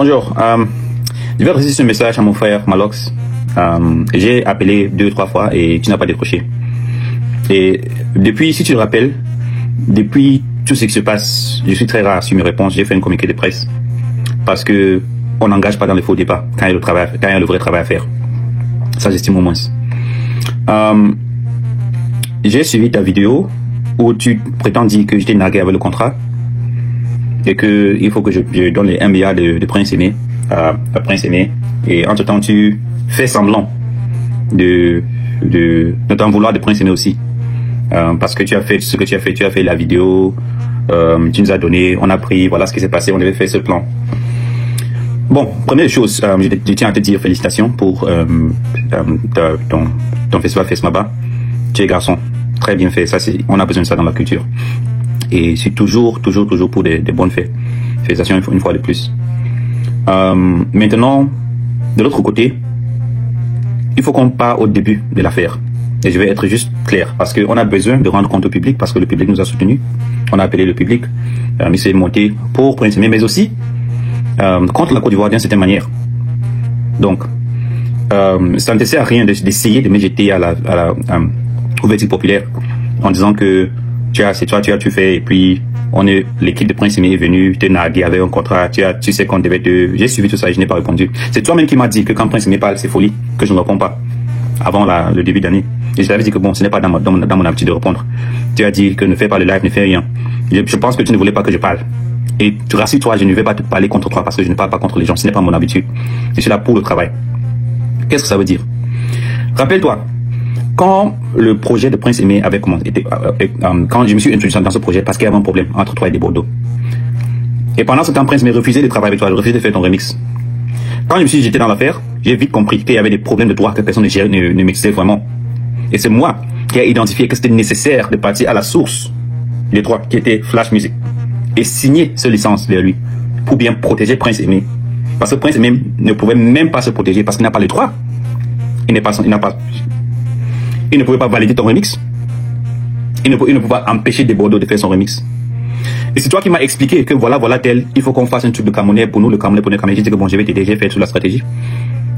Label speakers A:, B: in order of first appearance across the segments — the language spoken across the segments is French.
A: Bonjour, je vais adresser ce message à mon frère Malox. J'ai appelé 2-3 fois et tu n'as pas décroché. Et depuis, si tu te rappelles, depuis tout ce qui se passe, je suis très rare sur mes réponses. J'ai fait un communiqué de presse parce que on n'engage pas dans les faux débats quand il y a le vrai travail à faire. Ça, j'estime au moins. J'ai suivi ta vidéo où tu prétends dire que j'étais nargué avec le contrat et que il faut que je donne les 1 milliard de Prince Aimé à Prince Aimé. Et entre-temps, tu fais semblant de t'en vouloir de Prince Aimé aussi. Parce que tu as fait ce que tu as fait la vidéo, tu nous as donné, on a pris, voilà ce qui s'est passé, on avait fait ce plan. Bon, première chose, je tiens à te dire félicitations pour ton festival FESMABA. Tu es garçon, très bien fait, ça on a besoin de ça dans la culture. Et c'est toujours pour des bonnes faits. Félicitations une fois de plus. Maintenant, de l'autre côté, il faut qu'on parte au début de l'affaire. Et je vais être juste clair, parce qu'on a besoin de rendre compte au public, parce que le public nous a soutenus. On a appelé le public, il s'est monté pour Prince Aimé, mais aussi contre la Côte d'Ivoire d'une certaine manière. Donc, ça ne te sert à rien d'essayer de me jeter à la couverture populaire en disant que c'est toi, tu fais, et puis l'équipe de Prince Aimé est venue te narguer avec un contrat, tu sais qu'on devait te... J'ai suivi tout ça et je n'ai pas répondu. C'est toi-même qui m'as dit que quand Prince Aimé parle, c'est folie, que je ne réponds pas avant le début d'année. Et je t'avais dit que bon, ce n'est pas dans mon habitude de répondre. Tu as dit que ne fais pas le live, ne fais rien. Je pense que tu ne voulais pas que je parle. Et tu rassures-toi, je ne vais pas te parler contre toi parce que je ne parle pas contre les gens. Ce n'est pas mon habitude. Je suis là pour le travail. Qu'est-ce que ça veut dire? Rappelle-toi, quand le projet de Prince Aimé avait commencé, quand je me suis introduit dans ce projet parce qu'il y avait un problème entre toi et des Bordeaux. Et pendant ce temps, Prince Aimé refusait de travailler avec toi, refusait de faire ton remix. Quand je me suis jeté dans l'affaire, j'ai vite compris qu'il y avait des problèmes de droit que personne ne maîtrisait vraiment. Et c'est moi qui ai identifié que c'était nécessaire de partir à la source des droits qui étaient Flash Music et signer ce licence vers lui pour bien protéger Prince Aimé. Parce que Prince Aimé ne pouvait même pas se protéger parce qu'il n'a pas les droits. Il ne pouvait pas valider ton remix. Il ne pouvait pas empêcher des Bordeaux de faire son remix. Et c'est toi qui m'as expliqué que voilà tel, il faut qu'on fasse un truc de Camerounais pour nous, le Camerounais pour les Camerounais. J'ai dit que bon, je vais t'aider, j'ai fait toute la stratégie.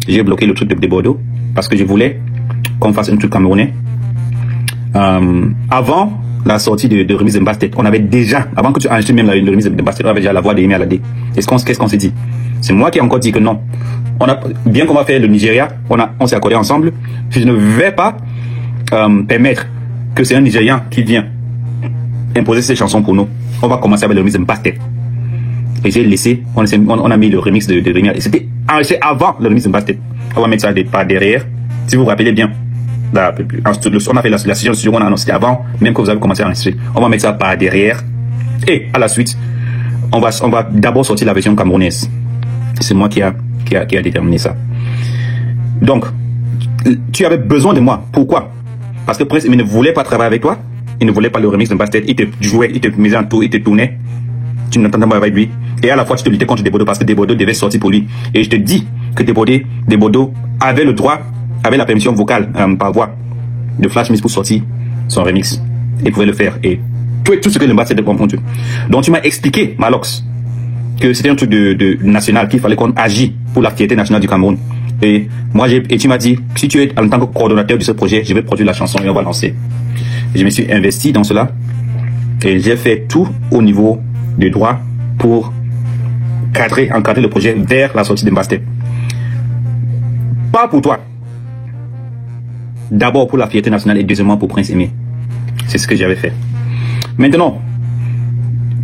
A: J'ai bloqué le truc de Bordeaux parce que je voulais qu'on fasse un truc camerounais. Avant la sortie de remise de Bastet, on avait déjà, avant que tu enregistres même la remise de Bastet, on avait déjà la voix d'Aimé Alade. Qu'est-ce qu'on s'est dit? C'est moi qui ai encore dit que non. Bien qu'on va faire le Nigeria, on s'est accordé ensemble. Je ne vais pas permettre que c'est un Nigérian qui vient imposer ses chansons pour nous. On va commencer avec le remix de Bastet. Et j'ai laissé, on a mis le remix de Rémi. Et c'était avant le remix de Bastet. On va mettre ça par derrière. Si vous vous rappelez bien, on a fait la session studio, on a annoncé avant, même que vous avez commencé à enregistrer. On va mettre ça par derrière. Et à la suite, on va d'abord sortir la version camerounaise. C'est moi qui a déterminé ça. Donc, tu avais besoin de moi. Pourquoi? Parce que Prince Aimé ne voulait pas travailler avec toi. Il ne voulait pas le remix de Bastet. Il te jouait, il te mettait en tour, il te tournait. Tu n'entendais pas avec lui. Et à la fois, tu te luttais contre des Bordeaux parce que des Bordeaux devaient sortir pour lui. Et je te dis que des Bordeaux avaient le droit, avaient la permission vocale par voix de Flash Music pour sortir son remix. Ils pouvaient le faire. Et tout ce que le Bastet de confondu. Donc tu m'as expliqué, Malox, que c'était un truc de national, qu'il fallait qu'on agisse pour la fierté nationale du Cameroun. Et tu m'as dit, si tu es en tant que coordonnateur de ce projet, je vais produire la chanson et on va lancer. Je me suis investi dans cela et j'ai fait tout au niveau des droits pour encadrer le projet vers la sortie de Bastet. Pas pour toi. D'abord pour la fierté nationale et deuxièmement pour Prince Aimé. C'est ce que j'avais fait. Maintenant,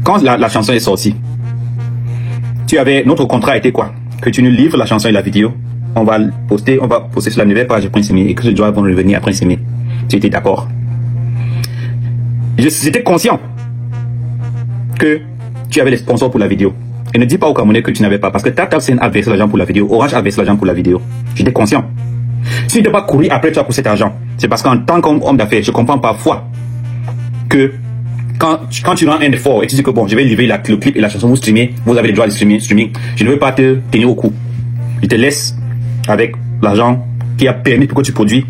A: quand la chanson est sortie, notre contrat était quoi? Que tu nous livres la chanson et la vidéo. On va poster sur la nouvelle page de Prince Aimé et que les droits vont revenir à Prince Aimé. Tu étais d'accord? J'étais conscient que tu avais les sponsors pour la vidéo. Et ne dis pas aux Camerounais que tu n'avais pas. Parce que TapTapSend a versé l'argent pour la vidéo. Orange a versé l'argent pour la vidéo. J'étais conscient. Si je n'ai pas couru après toi pour cet argent, c'est parce qu'en tant qu'homme d'affaires, je comprends parfois que quand tu rends un effort et tu dis que bon, je vais livrer le clip et la chanson, vous streamez, vous avez les droits de streaming, je ne veux pas te tenir au cou. Je te laisse avec l'argent qui a permis pour que tu produis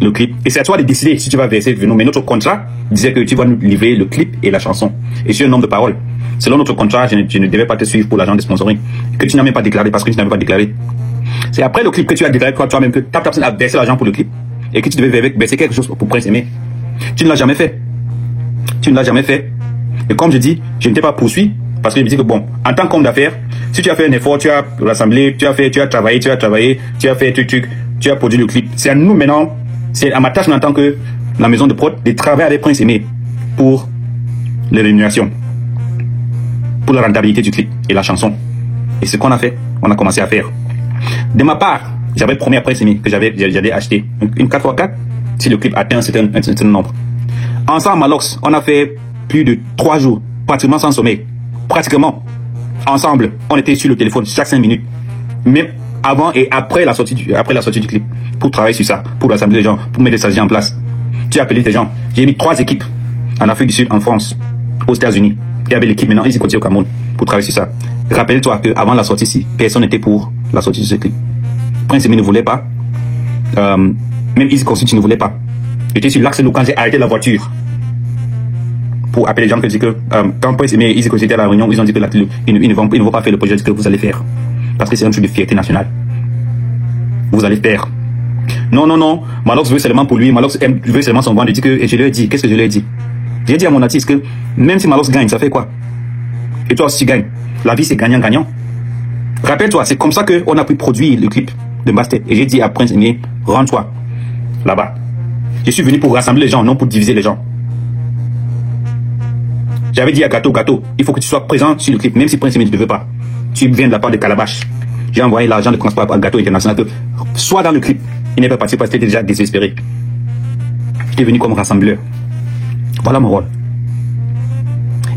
A: le clip. Et c'est à toi de décider si tu vas verser. Mais notre contrat disait que tu vas nous livrer le clip et la chanson. Et je suis un homme de parole. Selon notre contrat, je ne devais pas te suivre pour l'argent de sponsoring. Que tu n'as même pas déclaré parce que tu n'avais pas déclaré. C'est après le clip que tu as déclaré toi-même que TapTapSend a versé l'argent pour le clip et que tu devais verser quelque chose pour Prince Aimé. Tu ne l'as jamais fait. Tu ne l'as jamais fait. Et comme je dis, je ne t'ai pas poursuivi parce que je me dis que bon, en tant qu'homme d'affaires, si tu as fait un effort, tu as rassemblé, tu as travaillé, tu as fait truc, tu as produit le clip. C'est à nous maintenant, c'est à ma tâche en tant que la maison de prod de travailler avec Prince Aimé pour les rémunérations, pour la rentabilité du clip et la chanson. Et ce qu'on a fait, on a commencé à faire. De ma part, j'avais promis à Prince Aimé que j'allais acheter une 4x4 si le clip atteint un certain nombre. Ensemble, Malox, on a fait plus de 3 jours, pratiquement sans sommeil. Pratiquement. Ensemble, on était sur le téléphone chaque 5 minutes. Même avant et après la sortie du clip. Pour travailler sur ça, pour rassembler les gens, pour mettre des stratégies en place. Tu as appelé des gens. J'ai mis 3 équipes en Afrique du Sud, en France, aux États-Unis. Il y avait l'équipe maintenant, ils y continuent au Cameroun pour travailler sur ça. Rappelle-toi qu'avant la sortie ici, personne n'était pour la sortie de ce clip. Prince Aimé ne voulait pas. Même Easy Constitute ne voulait pas. J'étais sur l'axe local, j'ai arrêté la voiture pour appeler les gens qui disaient que quand Prince Aimé et Easy Constitute étaient à la réunion, ils ont dit que ils ne vont pas faire le projet que vous allez faire. Parce que c'est un truc de fierté nationale. Vous allez faire. Non, non, non. Malox veut seulement pour lui. Malox veut seulement son vendredi. Et je lui ai dit, qu'est-ce que je lui ai dit? J'ai dit à mon artiste que même si Malox gagne, ça fait quoi? Et toi aussi tu gagnes. La vie c'est gagnant-gagnant. Rappelle-toi, c'est comme ça qu'on a pu produire le clip de Bastet. Et j'ai dit à Prince Aimé, rends-toi là-bas. Je suis venu pour rassembler les gens, non pour diviser les gens. J'avais dit à Gâteau, il faut que tu sois présent sur le clip, même si Prince Aimé ne veut pas. Tu viens de la part de Calabash. J'ai envoyé l'argent de transport à Gâteau International que soit dans le clip. Il n'est pas parti parce qu'il était déjà désespéré. J'étais venu comme rassembleur. Voilà mon rôle.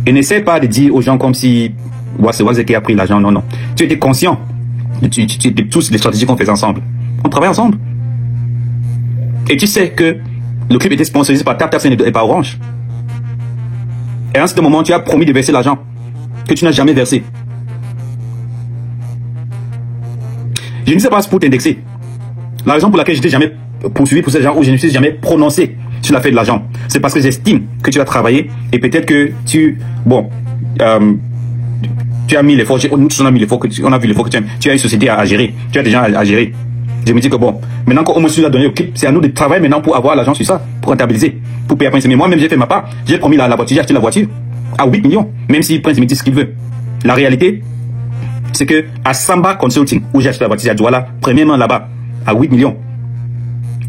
A: Et n'essaie pas de dire aux gens comme si c'est Waze qui a pris l'argent. Non, non. Tu étais conscient de toutes les stratégies qu'on faisait ensemble. On travaille ensemble. Et tu sais que le clip était sponsorisé par TapTapSend et par Orange. Et en ce moment, tu as promis de verser l'argent que tu n'as jamais versé. Je ne sais pas pour t'indexer. La raison pour laquelle je n'étais jamais poursuivi pour ces gens ou je ne me suis jamais prononcé sur l'affaire de l'argent, c'est parce que j'estime que tu as travaillé et peut-être que tu as mis l'effort, on a mis l'effort, on a vu l'effort que tu as une société à gérer, tu as des gens à gérer. Je me dis que bon, maintenant qu'on me a donné au clip, c'est à nous de travailler maintenant pour avoir l'argent sur ça, pour rentabiliser, pour payer à Prince Aimé. Moi-même j'ai fait ma part, j'ai promis la voiture, j'ai acheté la voiture à 8 millions, même si Prince Aimé dit ce qu'il veut. La réalité, c'est que à Samba Consulting, où j'ai acheté la voiture à Douala, premièrement là-bas, à 8 millions.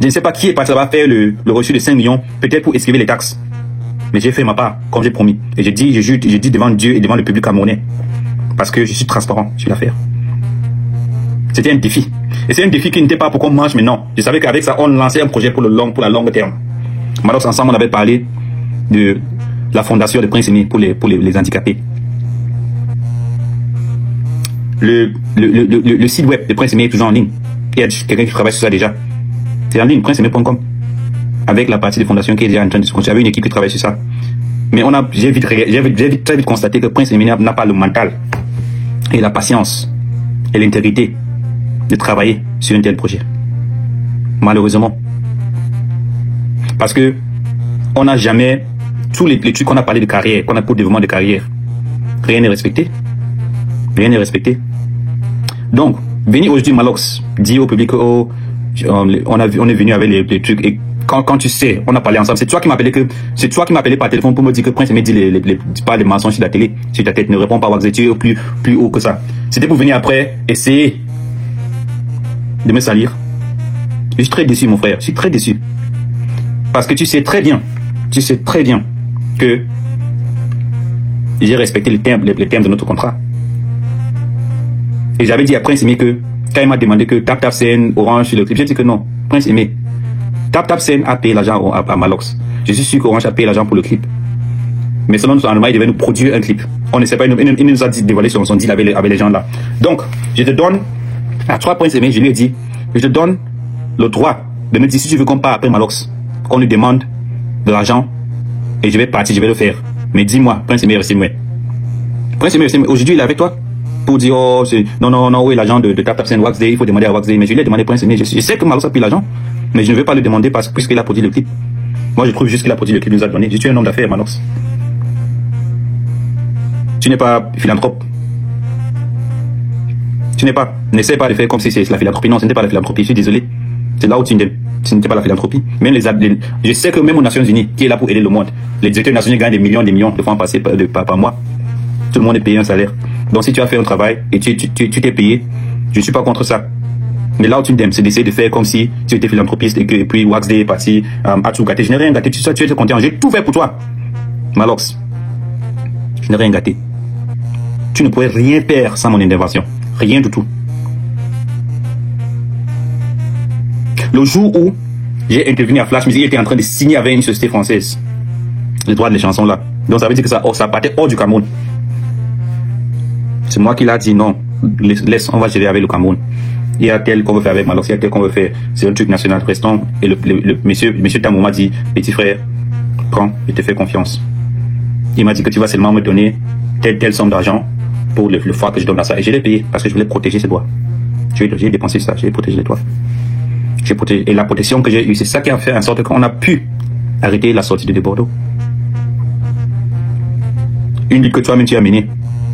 A: Je ne sais pas qui est parti là-bas faire le reçu de 5 millions, peut-être pour esquiver les taxes. Mais j'ai fait ma part, comme j'ai promis. Et j'ai dit devant Dieu et devant le public camerounais. Parce que je suis transparent sur l'affaire. C'était un défi. Et c'est un défi qui n'était pas pour qu'on mange, mais non. Je savais qu'avec ça, on lançait un projet pour la longue terme. Malox, ensemble, on avait parlé de la fondation de Prince Aimé pour les handicapés. Le site web de Prince Aimé est toujours en ligne. Il y a quelqu'un qui travaille sur ça déjà. C'est en ligne, princeaimé.com. Avec la partie de fondation qui est déjà en train de se construire. Il y avait une équipe qui travaille sur ça. Mais j'ai très vite constaté que Prince Aimé n'a pas le mental et la patience et l'intégrité de travailler sur un tel projet. Malheureusement. Parce que on n'a jamais, tous les trucs qu'on a parlé de carrière, qu'on a pour le développement de carrière, rien n'est respecté. Rien n'est respecté. Donc, venir aujourd'hui, Malox, dire au public, on est venu avec les trucs, et quand tu sais, on a parlé ensemble, c'est toi qui m'appelais par téléphone pour me dire que Prince Aimé dit pas les mensonges sur la télé, sur ta tête, ne réponds pas à Waze, tu es plus haut que ça. C'était pour venir après, essayer de me salir. Je suis très déçu, mon frère, je suis très déçu. Parce que tu sais très bien que j'ai respecté les termes de notre contrat. Et j'avais dit à Prince Aimé que, quand il m'a demandé que TapTapSend, Orange sur le clip, j'ai dit que non, Prince Aimé, TapTapSend a payé l'argent à Malox. Je suis sûr qu'Orange a payé l'argent pour le clip. Mais selon notre environnement, il devait nous produire un clip. On ne sait pas, il nous a dit dévoiler son deal avec les gens là. Donc, je te donne, à toi Prince Aimé, je lui ai dit, je te donne le droit de me dire si tu veux qu'on parte après Malox, qu'on lui demande de l'argent, et je vais partir, je vais le faire. Mais dis-moi, Prince Aimé, restez moi. Prince Aimé, aujourd'hui il est avec toi pour dire, oh, non, oui, l'agent de TapTapSend, Waze, il faut demander à Waze. Mais je lui ai demandé Prince Aimé, je sais que Malox a pris l'argent, mais je ne vais pas le demander puisqu'il a produit le clip. Moi, je trouve juste qu'il a produit le clip, il nous a donné. Je suis un homme d'affaires, Malox. Tu n'es pas philanthrope. Tu n'es pas. N'essaie pas de faire comme si c'est la philanthropie. Non, ce n'était pas la philanthropie. Je suis désolé. C'est là où tu n'es. Ce n'était pas la philanthropie. Même je sais que même aux Nations Unies, qui est là pour aider le monde, les directeurs des Nations Unies gagnent des millions de francs passés par mois. Tout le monde est payé un salaire. Donc si tu as fait un travail et tu t'es payé, je ne suis pas contre ça. Mais là où tu n'aimes, c'est d'essayer de faire comme si tu étais philanthropiste et puis Wax Day est parti à tout gâter. Je n'ai rien gâté. Tu es content. J'ai tout fait pour toi. Malox. Je n'ai rien gâté. Tu ne pourrais rien faire sans mon intervention. Rien du tout. Le jour où j'ai intervenu à Flash Music, il était en train de signer avec une société française les droits des chansons là. Donc ça veut dire que ça partait hors du Cameroun. C'est moi qui l'a dit non. Laisse, on va gérer avec le Cameroun. Il y a tel qu'on veut faire avec Malox, il y a tel qu'on veut faire. C'est un truc national, restons. Et le monsieur Tamou m'a dit, petit frère, prends, je te fais confiance. Il m'a dit que tu vas seulement me donner telle somme d'argent pour le fois que je donne à ça. Et je l'ai payé parce que je voulais protéger ses droits. J'ai dépensé ça, j'ai protégé les droits. Et la protection que j'ai eue, c'est ça qui a fait en sorte qu'on a pu arrêter la sortie de Bordeaux. Une lutte que toi-même tu as menée.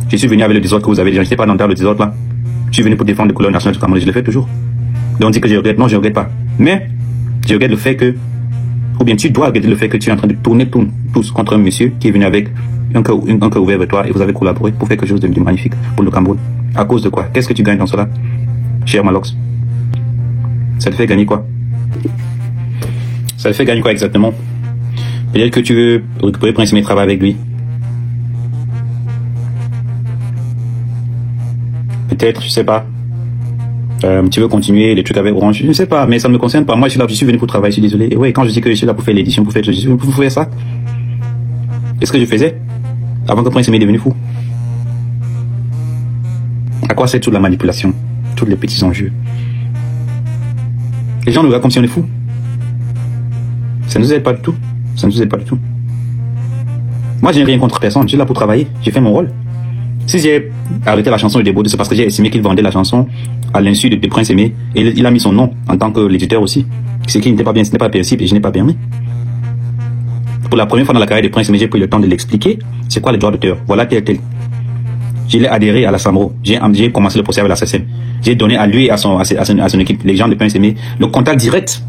A: Je suis venu avec le désordre que vous avez déjà. Je n'étais pas dans le désordre là. Je suis venu pour défendre les couleurs nationales du Cameroun. Je le fais toujours. Donc on dit que je regrette. Non, je ne regrette pas. Mais je regrette le fait que, ou bien tu dois regretter le fait que tu es en train de tourner tous contre un monsieur qui est venu avec un cœur ouvert vers toi et vous avez collaboré pour faire quelque chose de magnifique pour le Cameroun. À cause de quoi? Qu'est-ce que tu gagnes dans cela, cher Malox? Ça te fait gagner quoi? Ça te fait gagner quoi exactement? Peut-être que tu veux récupérer Prince Aimé, travailler avec lui. Peut-être, je sais pas. Tu veux continuer les trucs avec Orange, je ne sais pas, mais ça ne me concerne pas. Moi, je suis venu pour travailler, je suis désolé. Et ouais, quand je dis que je suis là pour faire l'édition, je suis venu pour faire ça. Qu'est-ce que je faisais avant que Prince Aimé est devenu fou? À quoi c'est toute la manipulation, tous les petits enjeux? Les gens nous regardent comme si on est fou. Ça ne nous aide pas du tout. Ça ne nous aide pas du tout. Moi, je n'ai rien contre personne. Je suis là pour travailler. J'ai fait mon rôle. Si j'ai arrêté la chanson de Debo, c'est parce que j'ai estimé qu'il vendait la chanson à l'insu de Prince Aimé. Et il a mis son nom en tant que l'éditeur aussi. Ce qui n'était pas bien, ce n'est pas permissible et je n'ai pas permis. Pour la première fois dans la carrière de Prince Aimé, j'ai pris le temps de l'expliquer. C'est quoi les droits d'auteur? Voilà tel. Je l'ai adhéré à la SAMRO. J'ai commencé le procès avec la SACEM. J'ai donné à lui et à son équipe, les gens de Prince Aimé, le contact direct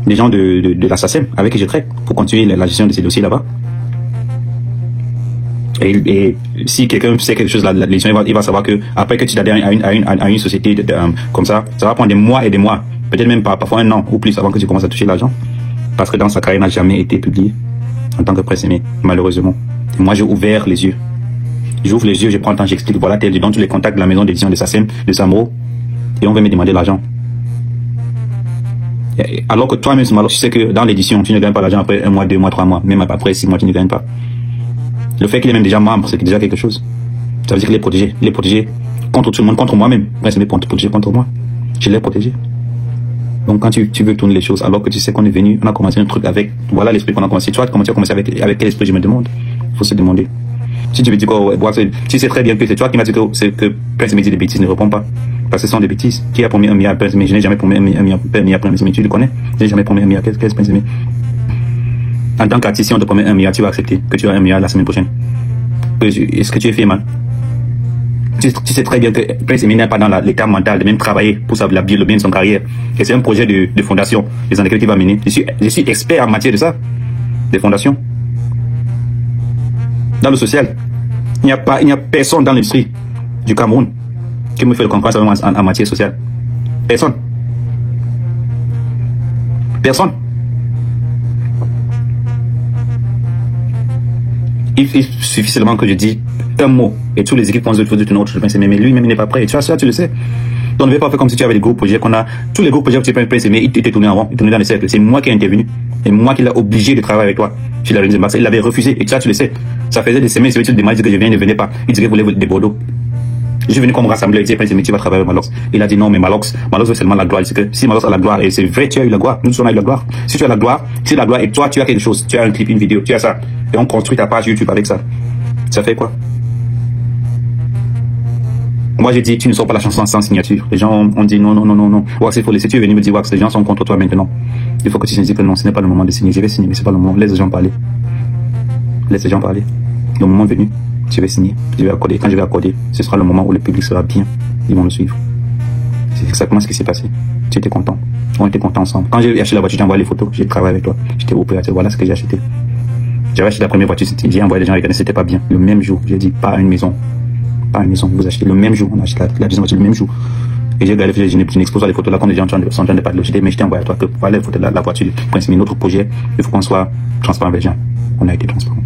A: des gens de la SACEM avec qui je traite pour continuer la gestion de ces dossiers là-bas. Et si quelqu'un sait quelque chose, il va savoir que après que tu t'adhères à une société comme ça va prendre des mois et des mois, peut-être même parfois un an ou plus avant que tu commences à toucher l'argent. Parce que dans sa carrière, il n'a jamais été publié en tant que Prince Aimé, malheureusement. Et moi, j'ai ouvert les yeux. J'ouvre les yeux, je prends le temps, j'explique, voilà, je donne tous les contacts de la maison d'édition de SACEM, de SAMRO, et on va me demander l'argent. Alors que toi-même, tu sais que dans l'édition, tu ne gagnes pas l'argent après 1 mois, 2 mois, 3 mois, même après 6 mois, tu ne gagnes pas. Le fait qu'il est même déjà membre, c'est déjà quelque chose. Ça veut dire qu'il est protégé. Il est protégé contre tout le monde, contre moi-même. Prince Aimé est protégé contre moi. Je l'ai protégé. Donc quand tu veux tourner les choses, alors que tu sais qu'on est venu, on a commencé un truc avec, voilà l'esprit qu'on a commencé. Toi, tu as commencé avec quel esprit, je me demande. Il faut se demander. Si tu me dis quoi, tu sais très bien que c'est toi qui m'as dit que Prince Aimé dit des bêtises, ne réponds pas. Parce que ce sont des bêtises. Qui a promis 1 milliard à Prince Aimé? Je n'ai jamais promis 1 milliard à Prince Aimé, tu le connais? Je n'ai jamais promis 1 milliard. Qu'est-ce Prince Aimé? En tant qu'artiste, si on te promet 1 milliard, tu vas accepter que tu as 1 milliard la semaine prochaine. Est-ce que tu es fait mal? Tu sais très bien que Prince Aimé n'est pas dans l'état mental de même travailler pour le bien de son carrière. Et c'est un projet de fondation, les années qu'il va mener. Je suis expert en matière de ça, des fondations. Dans le social, il n'y a personne dans l'industrie du Cameroun qui me fait le concurrence en matière sociale. Personne. Personne. Il suffit seulement que je dise un mot et tous les équipes vont se faire de notre Prince Aimé, mais lui-même il n'est pas prêt. Et tu vois ça, tu le sais. Donc ne vais pas faire comme si tu avais des gros projets qu'on a. Tous les gros projets que tu as Prince Aimé, il t'était tourné en rond, il tournait dans les cercles. C'est moi qui ai intervenu. Et moi qui l'ai obligé de travailler avec toi. Je l'ai dit, il avait refusé. Et ça, tu le sais. Ça faisait des semaines, tu demandais, il disait que je viens, il ne venait pas. Il disait qu'il voulait des Bordeaux. Je suis venu comme rassembleur, il disait, Prince Aimé, tu vas travailler avec Malox. Il a dit non, mais Malox veut seulement la gloire. Il dit que si Malox a la gloire, et c'est vrai, tu as eu la gloire. Nous, on a eu la gloire. Si tu as la gloire, et toi, tu as quelque chose. Tu as un clip, une vidéo, tu as ça. Et on construit ta page YouTube avec ça. Ça fait quoi? Moi, j'ai dit, tu ne sors pas la chanson sans signature. Les gens ont dit non. Wax, il faut laisser. Tu es venu me dire, Wax, les gens sont contre toi maintenant. Il faut que tu signes que non, ce n'est pas le moment de signer. Je vais signer, mais ce n'est pas le moment. Laisse les gens parler. Laisse les gens parler. Le moment est venu. je vais signer, je vais accorder. Quand je vais accorder, ce sera le moment où le public sera bien. Ils vont le suivre. C'est exactement ce qui s'est passé. Tu étais content. On était contents ensemble. Quand j'ai acheté la voiture, j'ai envoyé les photos. J'ai travaillé avec toi. J'étais opérateur. Voilà ce que j'ai acheté. J'avais acheté la première voiture. J'ai envoyé les gens regarder. C'était pas bien. Le même jour, j'ai dit pas une maison. Pas une maison. Vous achetez le même jour. On a acheté la deuxième voiture le même jour. Et j'ai regardé, je n'expose pas les photos là, comme les gens sont en train de parler. Mais je t'ai envoyé à toi que voilà les photos de la voiture. Prince Aimé, notre projet. Il faut qu'on soit transparent avec les gens. On a été transparent.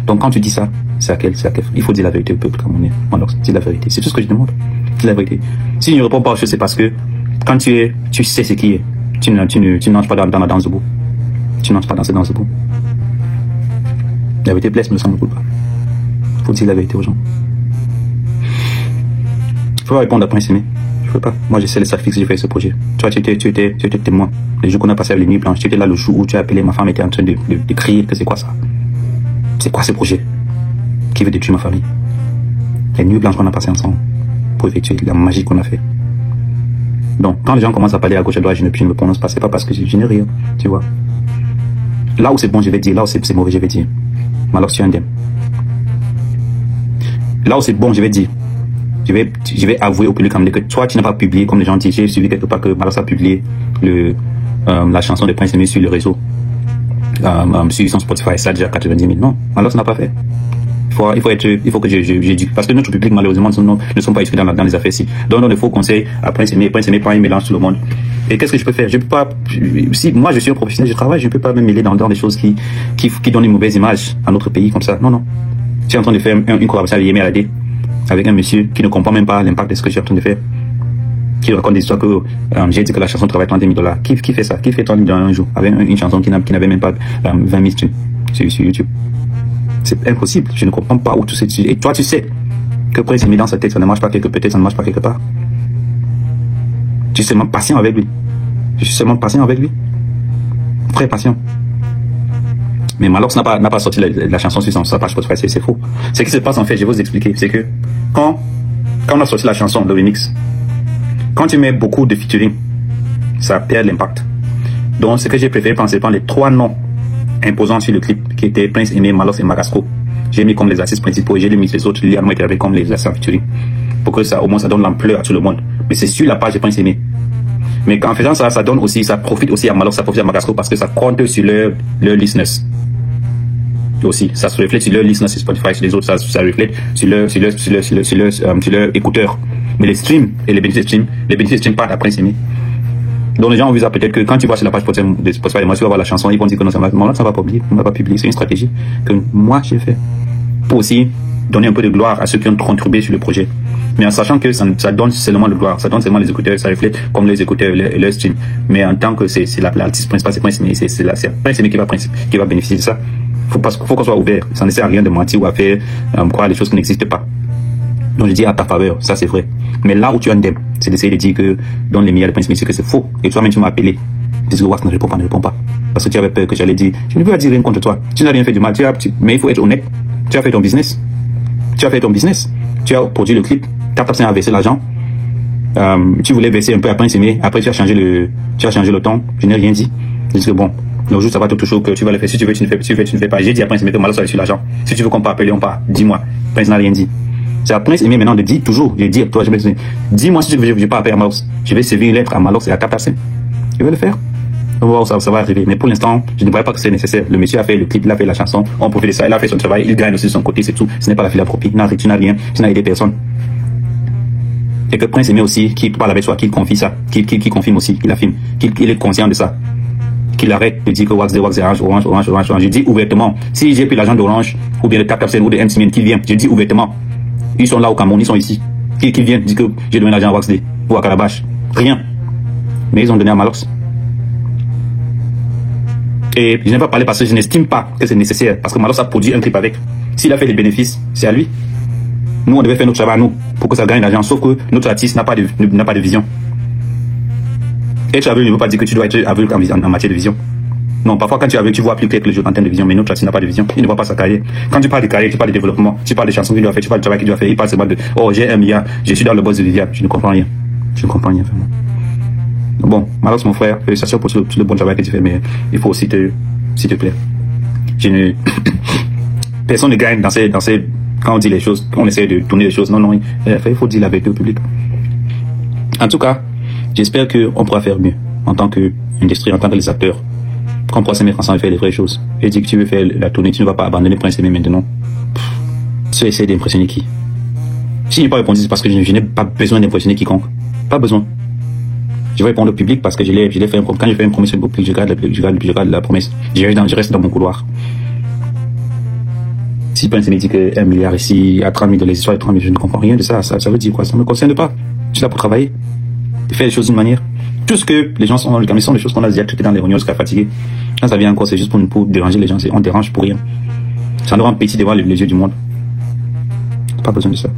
A: Donc quand tu dis ça, c'est à quel il faut dire la vérité au peuple camerounais. Alors, dis la vérité. C'est tout ce que je demande. Dis la vérité. Si je ne réponds pas aux choses, c'est parce que quand tu sais ce qui est, tu n'entres pas dans la danse debout. Tu n'entres pas dans cette danse debout. La vérité blesse, me semble pas. Il faut dire la vérité aux gens. Il faut répondre à Prince Aimé. Je peux pas. Moi, je sais les sacrifices que j'ai fait ce projet. Tu vois, tu étais témoin. Les jours qu'on a passé avec les nuits blanches, tu étais là le jour où tu as appelé ma femme était en train de crier que c'est quoi ça? C'est quoi ce projet? Qui veut détruire ma famille? Les nuits blanches qu'on a passées ensemble pour effectuer la magie qu'on a fait. Donc, quand les gens commencent à parler à gauche à droite, je ne me prononce pas. C'est pas parce que je n'ai rien, tu vois. Là où c'est bon, je vais dire. Là où c'est mauvais, je vais dire. Mais alors, tu es indemne. Là où c'est bon, je vais dire. Je vais avouer au public que toi, tu n'as pas publié, comme les gens disent. J'ai suivi quelque part que Malos a publié la chanson de Prince Aimé sur le réseau. Sur son Spotify, ça a déjà 90 000. Non, Malos n'a pas fait. Il faut que j'éduque. Parce que notre public, malheureusement, ne sont pas éduqués dans les affaires ici. Donc, on donne de faux conseils à Prince Aimé. Prince Aimé prend un mélange tout le monde. Et qu'est-ce que je peux faire? Je peux pas, si moi je suis un professionnel, je travaille, je peux pas me mêler dans des choses qui donnent une mauvaise image à notre pays comme ça. Non, non. Je suis en train de faire une collaboration avec Yemi Alade, avec un monsieur qui ne comprend même pas l'impact de ce que je suis en train de faire. Qui raconte des histoires que j'ai dit que la chanson travaille 30 000 $. Qui fait ça? Qui fait 30 000 $ un jour avec une chanson qui n'avait même pas 20 000 streams sur YouTube? C'est impossible. Je ne comprends pas où tout c'est. Et toi, tu sais que Prince Aimé dans sa tête, ça ne marche pas peut-être ça ne marche pas quelque part. Tu es seulement patient avec lui. Je suis seulement patient avec lui. Très patient. Mais Malox n'a pas sorti la chanson sur sa page Spotify, c'est faux. Ce qui se passe en fait, je vais vous expliquer, c'est que quand on a sorti la chanson, le remix, quand tu mets beaucoup de featuring, ça perd l'impact. Donc ce que j'ai préféré penser par les 3 noms imposants sur le clip, qui étaient Prince Aimé, Malox et Magasco, j'ai mis comme les artistes principaux et j'ai mis les autres lianement étaient avec comme les artistes en featuring. Pour que ça, au moins, ça donne l'ampleur à tout le monde. Mais c'est sur la page de Prince Aimé. Mais en faisant ça, ça donne aussi, ça profite aussi à Malox, ça profite à Magasco parce que ça compte sur leur listeners. Aussi, ça se reflète sur leur listeners sur Spotify, sur les autres, ça reflète sur leur écouteurs. Mais les streams et les bénéfices de stream partent à Prince Aimé. Donc les gens ont vu ça peut-être que quand tu vas sur la page de Spotify, moi tu vas voir la chanson, ils vont dire que non, ça va pas publier, on va pas publier. C'est une stratégie que moi j'ai fait pour aussi donner un peu de gloire à ceux qui ont contribué sur le projet. Mais en sachant que ça donne seulement de gloire, ça donne seulement les écouteurs, ça reflète comme les écouteurs et leur stream. Mais en tant que c'est l'artiste principal, c'est Prince Aimé, c'est Prince Aimé qui va bénéficier de ça. Faut qu'on soit ouvert. Ça ne sert à rien de mentir ou à faire croire des choses qui n'existent pas. Donc je dis à ta faveur, ça c'est vrai. Mais là où tu as un thème, c'est d'essayer de dire que dans les milliards de Prince Aimé, c'est que c'est faux. Et toi-même tu m'as appelé. Tu dis que Wax ne répond pas. Parce que tu avais peur que j'allais dire, je ne veux pas dire rien contre toi. Tu n'as rien fait du mal. Mais il faut être honnête. Tu as fait ton business. Tu as produit le clip. Tu as versé l'argent. Tu voulais verser un peu à Prince Aimé. Après tu as changé le ton. Je n'ai rien dit. Je dis que bon, le jour ça va toujours que tu vas le faire. Si tu veux, tu ne fais pas. J'ai dit à Prince Aimé que Malox a reçu l'argent. Si tu veux qu'on peut appeler, on part. Dis-moi. Prince n'a rien dit. C'est à Prince Aimé maintenant de dire toujours. Je dis à toi, dis-moi si tu veux, je vais pas appeler à Malox. Je vais servir une lettre à Malox et à Captacin. Je vais le faire. On va voir où ça va arriver. Mais pour l'instant, je ne crois pas que c'est nécessaire. Le monsieur a fait le clip, il a fait la chanson, on profite de ça, il a fait son travail, il gagne aussi de son côté, c'est tout. Ce n'est pas la philanthropie. Tu n'as rien, tu n'as aidé personne. Et que Prince Aimé aussi, qui parle avec toi, qu'il confie ça, qu'il confirme aussi, qu'il affirme, qu'il est conscient de ça. Qu'il arrête de dire que Wax Orange. Je dis ouvertement, si j'ai pris l'argent d'Orange, ou bien de Captacin ou de MCN, qui vient, je dis ouvertement. Ils sont là au Cameroun, ils sont ici. Qui vient dire que j'ai donné l'argent à Wax ou à Calabash. Rien. Mais ils ont donné à Malox. Et je n'ai pas parlé parce que je n'estime pas que c'est nécessaire. Parce que Malox a produit un clip avec. S'il a fait des bénéfices, c'est à lui. Nous, on devait faire notre travail à nous pour que ça gagne l'argent. Sauf que notre artiste n'a pas de vision. Être aveugle ne veut pas dire que tu dois être aveugle en matière de vision. Non, parfois quand tu es aveugle, tu vois plus clair que le jour en termes de vision. Mais notre artiste n'a pas de vision. Il ne voit pas sa carrière. Quand tu parles de carrière, tu parles de développement, tu parles des chansons qu'il doit faire, tu parles du travail qu'il doit faire. Il parle seulement de oh, j'ai 1 milliard, je suis dans le boss de Viviane. Je ne comprends rien. Vraiment. Bon, Malox, mon frère, félicitations pour tout le bon travail que tu fais, mais il faut aussi s'il te plaît. Personne ne gagne dans ces Quand on dit les choses, on essaie de tourner les choses. Non, il faut dire la vérité au public. En tout cas, j'espère qu'on pourra faire mieux en tant qu'industrie, en tant que les acteurs. Qu'on pourra se mettre ensemble et faire les vraies choses. Et dire que tu veux faire la tournée, tu ne vas pas abandonner Prince Aimé maintenant. Tu vas essayer d'impressionner qui? Si je n'ai pas répondu, c'est parce que je n'ai pas besoin d'impressionner quiconque. Pas besoin. Je vais répondre au public parce que je l'ai fait quand je fais une promesse au public, je garde la promesse. Je reste dans mon couloir. Si Prince Aimé dit que 1 milliard ici, à 30 000 de les histoires, 30 000, je ne comprends rien de ça. Ça veut dire quoi? Ça ne me concerne pas. Je suis là pour travailler. De faire les choses d'une manière. Tout ce que les gens sont dans le camion sont des choses qu'on a déjà traitées dans les réunions jusqu'à fatiguer. Quand ça vient encore, c'est juste pour déranger les gens. On dérange pour rien. Ça nous rend petit devant les yeux du monde. Pas besoin de ça.